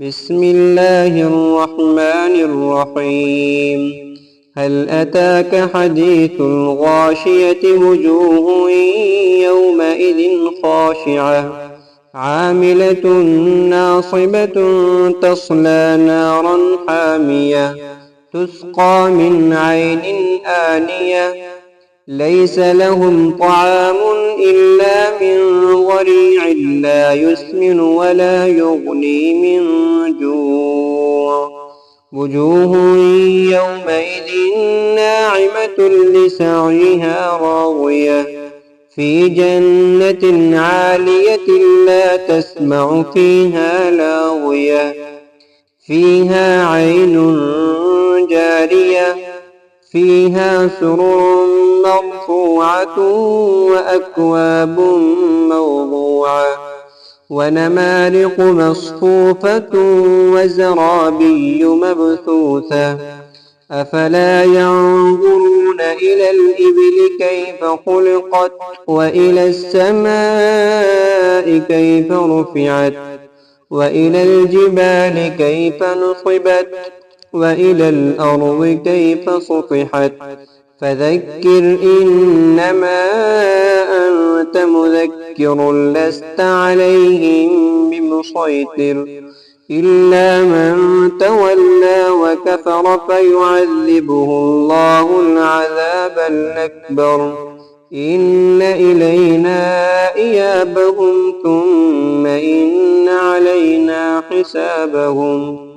بسم الله الرحمن الرحيم. هل أتاك حديث الغاشية؟ وجوه يومئذ خاشعة عاملة ناصبة تصلى نارا حامية تسقى من عين آنية ليس لهم طعام إلا من ضريع لا يسمن ولا يغني من جوع. وجوه يومئذ ناعمة لسعيها راضية في جنة عالية لا تسمع فيها لاغية فيها عين جارية فيها سرر مرفوعة وأكواب موضوعة ونمارق مصفوفة وزرابي مبثوثة أفلا ينظرون إلى الإبل كيف خلقت وإلى السماء كيف رفعت وإلى الجبال كيف نصبت وإلى الأرض كيف سطحت فذكر إنما أنت مذكر لست عليهم بمسيطر إلا من تولى وكفر فيعذبه الله العذاب الأكبر إن إلينا إيابهم ثم إن علينا حسابهم